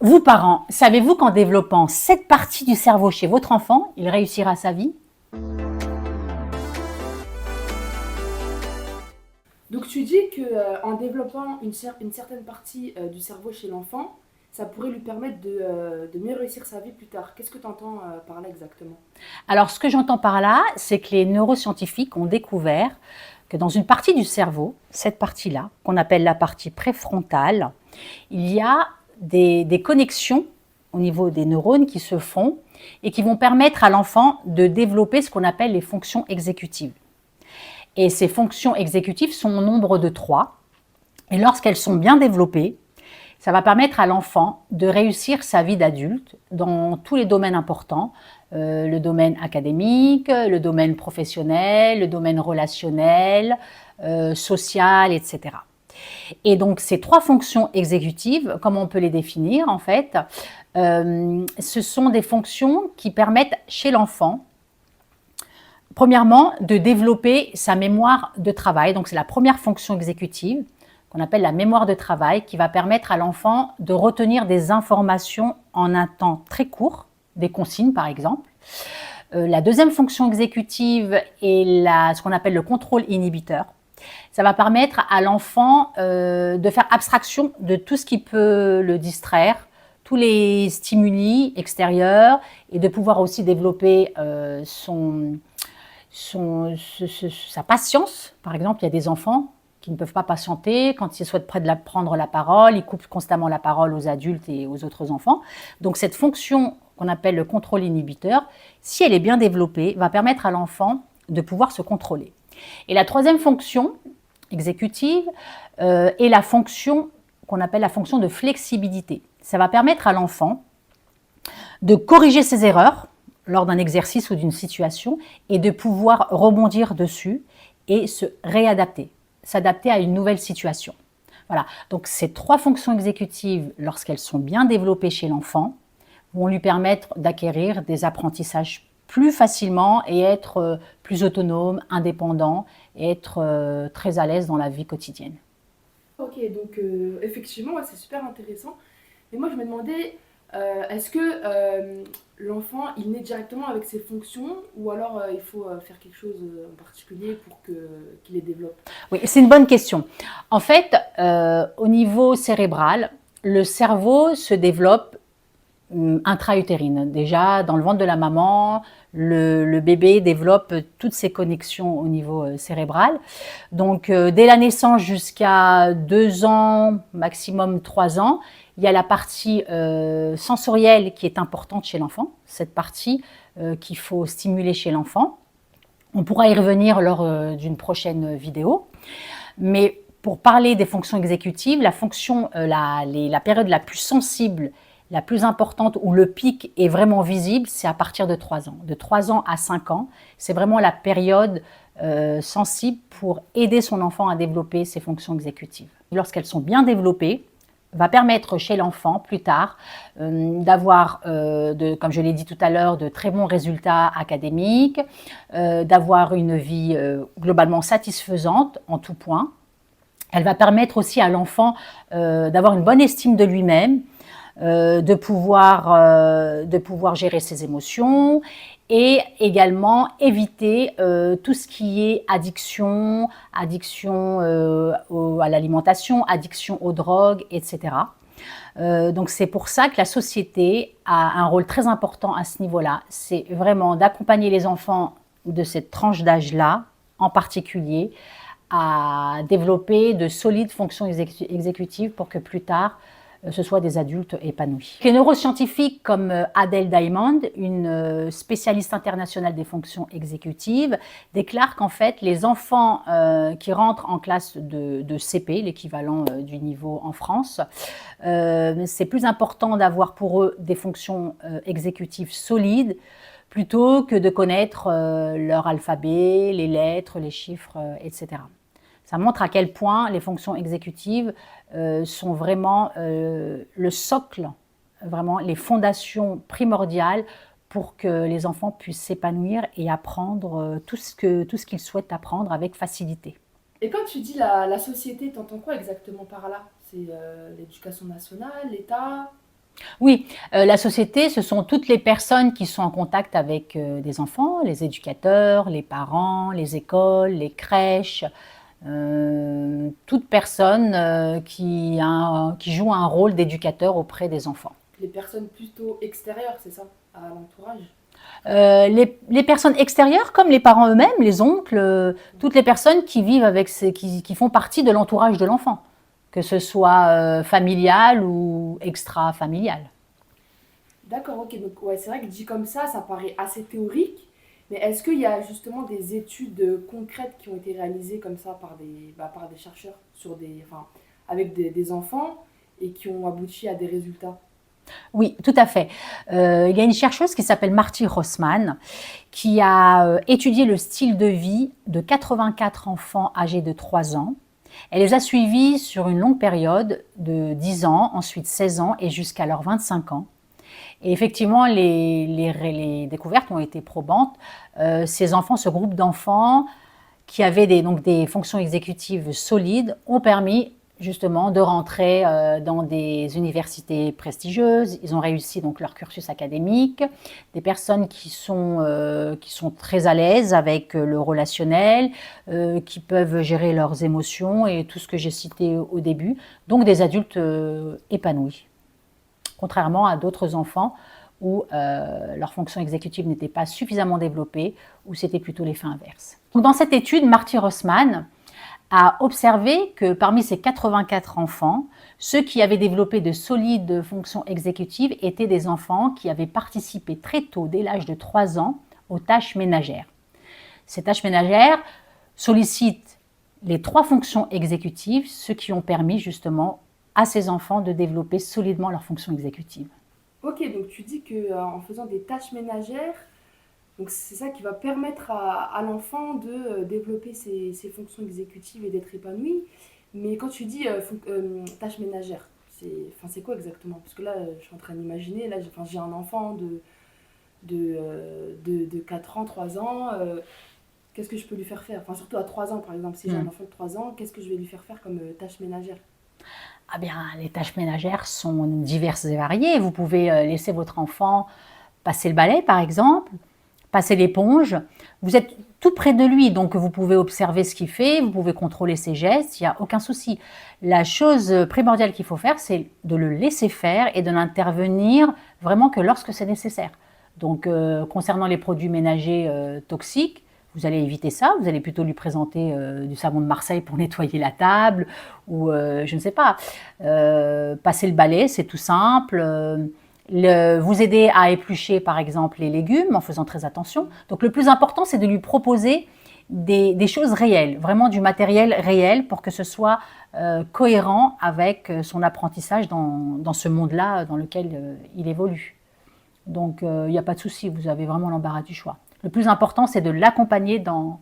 Vous, parents, savez-vous qu'en développant cette partie du cerveau chez votre enfant, il réussira sa vie? Donc tu dis que en développant une certaine partie du cerveau chez l'enfant, ça pourrait lui permettre de mieux réussir sa vie plus tard. Qu'est-ce que tu entends par là exactement? Alors, ce que j'entends par là, c'est que les neuroscientifiques ont découvert que dans une partie du cerveau, cette partie-là, qu'on appelle la partie préfrontale, il y a des connexions au niveau des neurones qui se font et qui vont permettre à l'enfant de développer ce qu'on appelle les fonctions exécutives. Et ces fonctions exécutives sont au nombre de 3. Et lorsqu'elles sont bien développées, ça va permettre à l'enfant de réussir sa vie d'adulte dans tous les domaines importants, le domaine académique, le domaine professionnel, le domaine relationnel, social, etc. Et donc ces 3 fonctions exécutives, comment on peut les définir en fait, ce sont des fonctions qui permettent chez l'enfant, premièrement, de développer sa mémoire de travail. Donc c'est la première fonction exécutive qu'on appelle la mémoire de travail, qui va permettre à l'enfant de retenir des informations en un temps très court, des consignes par exemple. La deuxième fonction exécutive est ce qu'on appelle le contrôle inhibiteur. Ça va permettre à l'enfant de faire abstraction de tout ce qui peut le distraire, tous les stimuli extérieurs, et de pouvoir aussi développer sa patience. Par exemple, il y a des enfants qui ne peuvent pas patienter. Quand ils souhaitent prendre la parole, ils coupent constamment la parole aux adultes et aux autres enfants. Donc cette fonction qu'on appelle le contrôle inhibiteur, si elle est bien développée, va permettre à l'enfant de pouvoir se contrôler. Et la troisième fonction exécutive est la fonction qu'on appelle la fonction de flexibilité. Ça va permettre à l'enfant de corriger ses erreurs lors d'un exercice ou d'une situation et de pouvoir rebondir dessus et se réadapter, s'adapter à une nouvelle situation. Voilà, donc ces 3 fonctions exécutives, lorsqu'elles sont bien développées chez l'enfant, vont lui permettre d'acquérir des apprentissages plus facilement et être plus autonome, indépendant et être très à l'aise dans la vie quotidienne. Ok, donc effectivement, ouais, c'est super intéressant. Et moi, je me demandais, est-ce que l'enfant, il naît directement avec ses fonctions ou alors il faut faire quelque chose en particulier pour qu'il les développe? Oui, c'est une bonne question. En fait, au niveau cérébral, le cerveau se développe intra-utérine. Déjà, dans le ventre de la maman, le bébé développe toutes ses connexions au niveau cérébral. Donc, dès la naissance jusqu'à 2 ans, maximum 3 ans, il y a la partie sensorielle qui est importante chez l'enfant, cette partie qu'il faut stimuler chez l'enfant. On pourra y revenir lors d'une prochaine vidéo. Mais pour parler des fonctions exécutives, la période la plus sensible, la plus importante, où le pic est vraiment visible, c'est à partir de 3 ans. De 3 ans à 5 ans, c'est vraiment la période sensible pour aider son enfant à développer ses fonctions exécutives. Lorsqu'elles sont bien développées, va permettre chez l'enfant plus tard d'avoir, comme je l'ai dit tout à l'heure, de très bons résultats académiques, d'avoir une vie globalement satisfaisante en tout point. Elle va permettre aussi à l'enfant d'avoir une bonne estime de lui-même, de pouvoir gérer ses émotions et également éviter tout ce qui est addiction à l'alimentation, addiction aux drogues, etc. Donc c'est pour ça que la société a un rôle très important à ce niveau-là. C'est vraiment d'accompagner les enfants de cette tranche d'âge-là, en particulier, à développer de solides fonctions exécutives pour que plus tard, ce soit des adultes épanouis. Les neuroscientifiques comme Adele Diamond, une spécialiste internationale des fonctions exécutives, déclarent qu'en fait, les enfants qui rentrent en classe de CP, l'équivalent du niveau en France, c'est plus important d'avoir pour eux des fonctions exécutives solides plutôt que de connaître leur alphabet, les lettres, les chiffres, etc. Ça montre à quel point les fonctions exécutives sont vraiment le socle, vraiment les fondations primordiales pour que les enfants puissent s'épanouir et apprendre tout ce qu'ils souhaitent apprendre avec facilité. Et quand tu dis la société, t'entends quoi exactement par là? C'est l'éducation nationale, l'État? Oui, la société, ce sont toutes les personnes qui sont en contact avec des enfants, les éducateurs, les parents, les écoles, les crèches, toute personne qui joue un rôle d'éducateur auprès des enfants. Les personnes plutôt extérieures, c'est ça, à l'entourage? Les personnes extérieures, comme les parents eux-mêmes, les oncles, toutes les personnes qui vivent qui font partie de l'entourage de l'enfant, que ce soit familial ou extra-familial. D'accord, ok. Donc, ouais, c'est vrai que dit comme ça paraît assez théorique. Mais est-ce qu'il y a justement des études concrètes qui ont été réalisées comme ça par des chercheurs enfin, avec des enfants et qui ont abouti à des résultats? Oui, tout à fait. Il y a une chercheuse qui s'appelle Marty Rossmann qui a étudié le style de vie de 84 enfants âgés de 3 ans. Elle les a suivis sur une longue période de 10 ans, ensuite 16 ans et jusqu'à leurs 25 ans. Et effectivement, les découvertes ont été probantes. Ces enfants, ce groupe d'enfants qui avaient donc des fonctions exécutives solides, ont permis justement de rentrer dans des universités prestigieuses. Ils ont réussi donc leur cursus académique. Des personnes qui sont très à l'aise avec le relationnel, qui peuvent gérer leurs émotions et tout ce que j'ai cité au début. Donc des adultes épanouis, contrairement à d'autres enfants où leur fonction exécutive n'était pas suffisamment développée, où c'était plutôt l'effet inverse. Donc, dans cette étude, Marty Rossmann a observé que parmi ces 84 enfants, ceux qui avaient développé de solides fonctions exécutives étaient des enfants qui avaient participé très tôt, dès l'âge de 3 ans, aux tâches ménagères. Ces tâches ménagères sollicitent les 3 fonctions exécutives, ce qui ont permis justement à ces enfants de développer solidement leurs fonctions exécutives. Ok, donc tu dis que en faisant des tâches ménagères, donc c'est ça qui va permettre à l'enfant de développer ses fonctions exécutives et d'être épanoui. Mais quand tu dis tâches ménagères, enfin, c'est quoi exactement? Parce que là, je suis en train d'imaginer, là, enfin, j'ai un enfant de 4 ans, 3 ans. Qu'est-ce que je peux lui faire faire? Enfin, surtout à 3 ans, par exemple. Si j'ai un enfant de 3 ans, qu'est-ce que je vais lui faire faire comme tâche ménagère? Ah bien, les tâches ménagères sont diverses et variées. Vous pouvez laisser votre enfant passer le balai, par exemple, passer l'éponge. Vous êtes tout près de lui, donc vous pouvez observer ce qu'il fait, vous pouvez contrôler ses gestes, il n'y a aucun souci. La chose primordiale qu'il faut faire, c'est de le laisser faire et de n'intervenir vraiment que lorsque c'est nécessaire. Donc, concernant les produits ménagers toxiques, vous allez éviter ça, vous allez plutôt lui présenter du savon de Marseille pour nettoyer la table, ou je ne sais pas, passer le balai, c'est tout simple. Vous aider à éplucher par exemple les légumes en faisant très attention. Donc le plus important, c'est de lui proposer des choses réelles, vraiment du matériel réel pour que ce soit cohérent avec son apprentissage dans ce monde-là dans lequel il évolue. Donc il n'y a pas de souci, vous avez vraiment l'embarras du choix. Le plus important, c'est de l'accompagner dans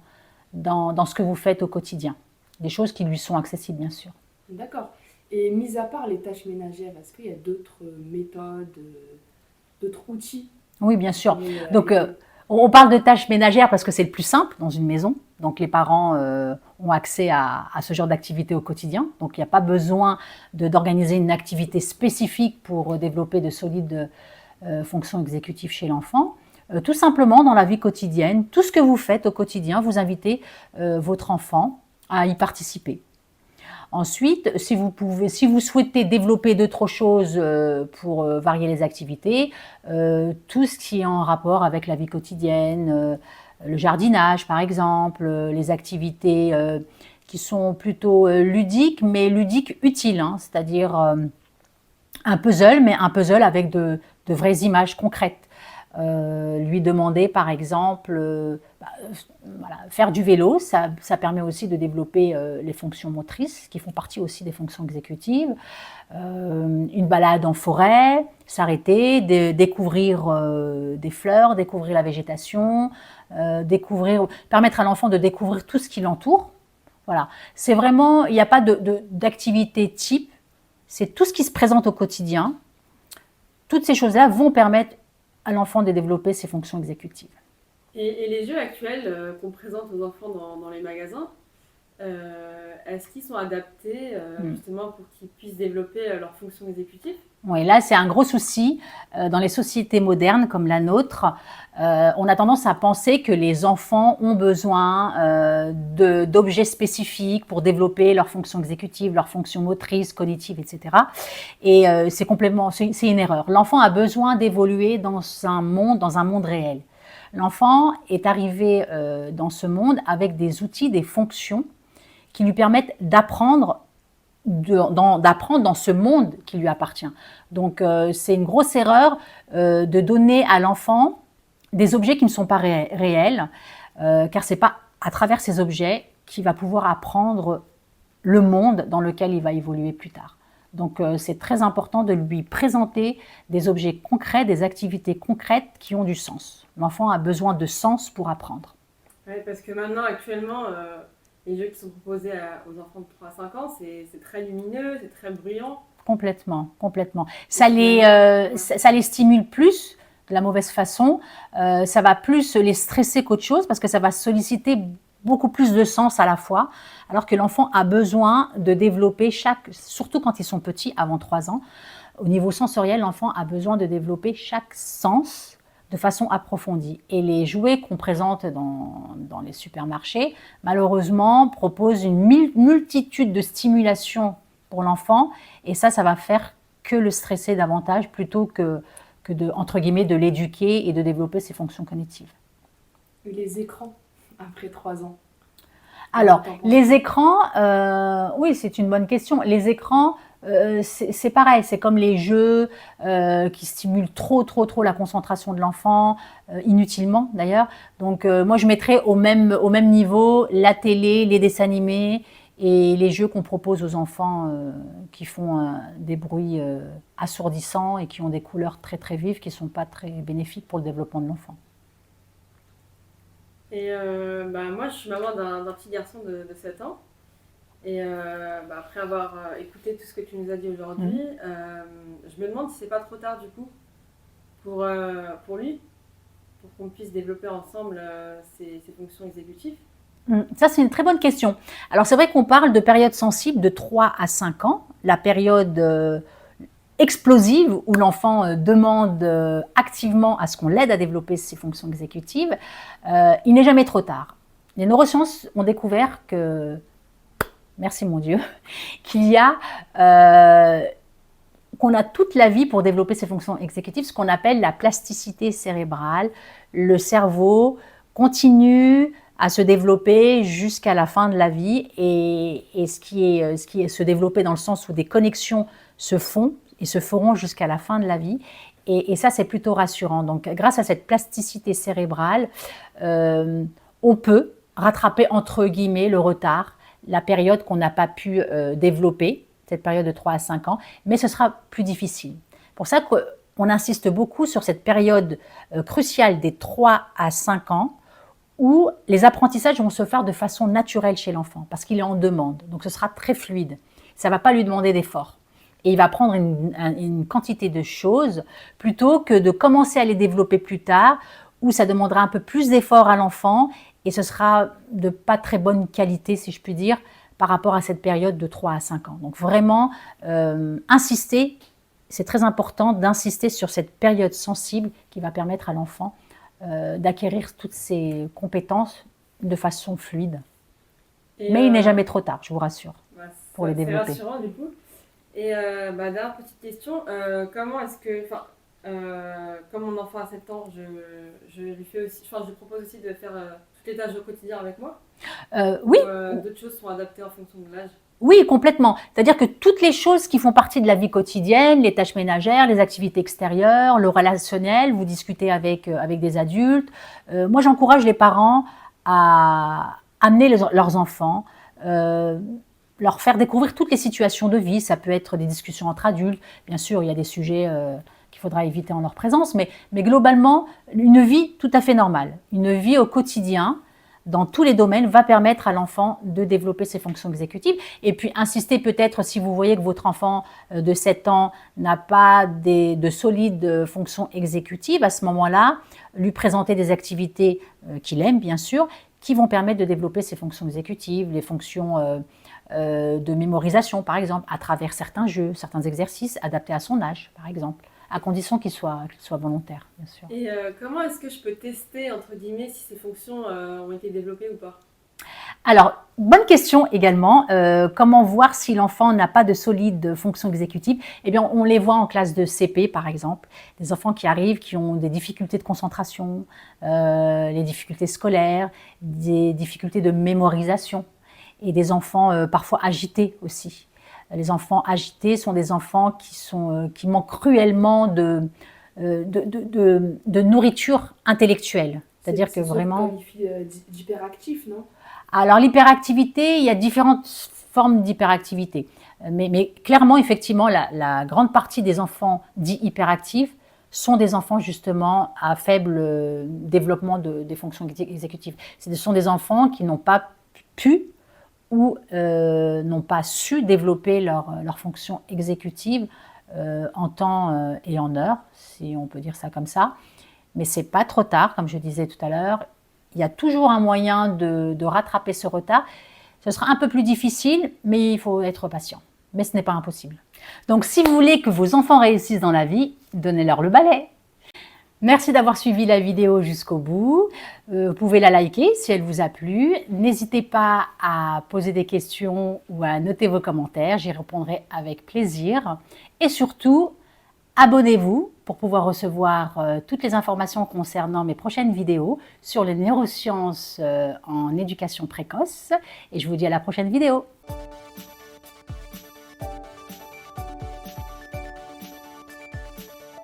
ce que vous faites au quotidien. Des choses qui lui sont accessibles, bien sûr. D'accord. Et mis à part les tâches ménagères, est-ce qu'il y a d'autres méthodes, d'autres outils Oui, bien qui sûr. pourraient Donc, aider? on parle de tâches ménagères parce que c'est le plus simple dans une maison. Donc, les parents ont accès à ce genre d'activité au quotidien. Donc, il n'y a pas besoin d'organiser une activité spécifique pour développer de solides fonctions exécutives chez l'enfant. Tout simplement, dans la vie quotidienne, tout ce que vous faites au quotidien, vous invitez votre enfant à y participer. Ensuite, si vous souhaitez développer d'autres choses pour varier les activités, tout ce qui est en rapport avec la vie quotidienne, le jardinage par exemple, les activités qui sont plutôt ludiques, mais ludiques utiles, hein, c'est-à-dire un puzzle, mais un puzzle avec de vraies images concrètes. Lui demander par exemple, voilà, faire du vélo, ça permet aussi de développer les fonctions motrices qui font partie aussi des fonctions exécutives. Une balade en forêt, s'arrêter, découvrir des fleurs, découvrir la végétation, permettre à l'enfant de découvrir tout ce qui l'entoure. Voilà, c'est vraiment, il n'y a pas d'activité type, c'est tout ce qui se présente au quotidien. Toutes ces choses-là vont permettre à l'enfant de développer ses fonctions exécutives. Et les jeux actuels qu'on présente aux enfants dans les magasins, est-ce qu'ils sont adaptés justement pour qu'ils puissent développer leurs fonctions exécutives? Oui, là, c'est un gros souci. Dans les sociétés modernes comme la nôtre, on a tendance à penser que les enfants ont besoin d'objets spécifiques pour développer leurs fonctions exécutives, leurs fonctions motrices, cognitives, etc. Et c'est une erreur. L'enfant a besoin d'évoluer dans un monde réel. L'enfant est arrivé dans ce monde avec des outils, des fonctions qui lui permettent d'apprendre dans ce monde qui lui appartient. Donc, c'est une grosse erreur de donner à l'enfant des objets qui ne sont pas réels, car ce n'est pas à travers ces objets qu'il va pouvoir apprendre le monde dans lequel il va évoluer plus tard. Donc, c'est très important de lui présenter des objets concrets, des activités concrètes qui ont du sens. L'enfant a besoin de sens pour apprendre. Oui, parce que maintenant, actuellement, les jeux qui sont proposés aux enfants de 3 à 5 ans, c'est très lumineux, c'est très bruyant. Complètement, complètement. Ça les stimule plus de la mauvaise façon. Ça va plus les stresser qu'autre chose parce que ça va solliciter beaucoup plus de sens à la fois, alors que l'enfant a besoin de développer surtout quand ils sont petits, avant 3 ans, au niveau sensoriel, l'enfant a besoin de développer chaque sens de façon approfondie. Et les jouets qu'on présente dans les supermarchés, malheureusement, proposent une multitude de stimulations pour l'enfant, et ça va faire que le stresser davantage plutôt que entre guillemets, de l'éduquer et de développer ses fonctions cognitives. Et les écrans après 3 ans? Alors, les écrans, oui, c'est une bonne question. Les écrans, c'est pareil, c'est comme les jeux qui stimulent trop la concentration de l'enfant, inutilement d'ailleurs. Donc, moi, je mettrais au même niveau la télé, les dessins animés et les jeux qu'on propose aux enfants qui font des bruits assourdissants et qui ont des couleurs très vives qui ne sont pas très bénéfiques pour le développement de l'enfant. Et moi, je suis maman d'un petit garçon de 7 ans. Et après avoir écouté tout ce que tu nous as dit aujourd'hui, je me demande si c'est pas trop tard du coup pour lui, pour qu'on puisse développer ensemble ses fonctions exécutives. Ça, c'est une très bonne question. Alors, c'est vrai qu'on parle de période sensible de 3 à 5 ans, la période explosive où l'enfant demande activement à ce qu'on l'aide à développer ses fonctions exécutives. Il n'est jamais trop tard. Les neurosciences ont découvert que, merci mon Dieu, qu'on a toute la vie pour développer ses fonctions exécutives, ce qu'on appelle la plasticité cérébrale. Le cerveau continue à se développer jusqu'à la fin de la vie et ce qui est se développer dans le sens où des connexions se font et se feront jusqu'à la fin de la vie. Et ça, c'est plutôt rassurant. Donc, grâce à cette plasticité cérébrale, on peut rattraper, entre guillemets, le retard, la période qu'on n'a pas pu développer, cette période de 3 à 5 ans, mais ce sera plus difficile. Pour ça qu'on insiste beaucoup sur cette période cruciale des 3 à 5 ans, où les apprentissages vont se faire de façon naturelle chez l'enfant, parce qu'il est en demande. Donc, ce sera très fluide. Ça ne va pas lui demander d'effort. Et il va prendre une quantité de choses plutôt que de commencer à les développer plus tard, où ça demandera un peu plus d'effort à l'enfant et ce sera de pas très bonne qualité, si je puis dire, par rapport à cette période de 3 à 5 ans. Donc vraiment, insister, c'est très important d'insister sur cette période sensible qui va permettre à l'enfant d'acquérir toutes ses compétences de façon fluide. Mais il n'est jamais trop tard, je vous rassure, pour les développer. C'est rassurant du coup. Et dernière petite question, comment est-ce que, comme mon enfant a 7 ans, je lui propose aussi de faire toutes les tâches au quotidien avec moi. Oui. D'autres choses sont adaptées en fonction de l'âge. Oui, complètement. C'est-à-dire que toutes les choses qui font partie de la vie quotidienne, les tâches ménagères, les activités extérieures, le relationnel, vous discutez avec des adultes. Moi, j'encourage les parents à amener leurs enfants, leur faire découvrir toutes les situations de vie. Ça peut être des discussions entre adultes. Bien sûr, il y a des sujets qu'il faudra éviter en leur présence, mais globalement, une vie tout à fait normale, une vie au quotidien, dans tous les domaines, va permettre à l'enfant de développer ses fonctions exécutives. Et puis, insister peut-être, si vous voyez que votre enfant de 7 ans n'a pas de solides fonctions exécutives, à ce moment-là, lui présenter des activités qu'il aime, bien sûr, qui vont permettre de développer ses fonctions exécutives, les fonctions de mémorisation, par exemple, à travers certains jeux, certains exercices adaptés à son âge, par exemple, à condition qu'il soit volontaire, bien sûr. Et comment est-ce que je peux tester, entre guillemets, si ces fonctions ont été développées ou pas? Alors, bonne question également. Comment voir si l'enfant n'a pas de solides fonctions exécutives? Eh bien, on les voit en classe de CP, par exemple. Des enfants qui arrivent, qui ont des difficultés de concentration, les difficultés scolaires, des difficultés de mémorisation et des enfants parfois agités aussi. Les enfants agités sont des enfants qui manquent cruellement de nourriture intellectuelle. C'est-à-dire que vraiment... C'est qualifié d'hyperactif, non? Alors l'hyperactivité, il y a différentes formes d'hyperactivité. Mais clairement, effectivement, la grande partie des enfants dits hyperactifs sont des enfants justement à faible développement des fonctions exécutives. Ce sont des enfants qui n'ont pas pu ou n'ont pas su développer leurs fonctions exécutives en temps et en heure, si on peut dire ça comme ça. Mais ce n'est pas trop tard, comme je disais tout à l'heure. Il y a toujours un moyen de rattraper ce retard. Ce sera un peu plus difficile, mais il faut être patient. Mais ce n'est pas impossible. Donc, si vous voulez que vos enfants réussissent dans la vie, donnez-leur le balai. Merci d'avoir suivi la vidéo jusqu'au bout. Vous pouvez la liker si elle vous a plu. N'hésitez pas à poser des questions ou à noter vos commentaires. J'y répondrai avec plaisir. Et surtout, abonnez-vous pour pouvoir recevoir toutes les informations concernant mes prochaines vidéos sur les neurosciences en éducation précoce. Et je vous dis à la prochaine vidéo.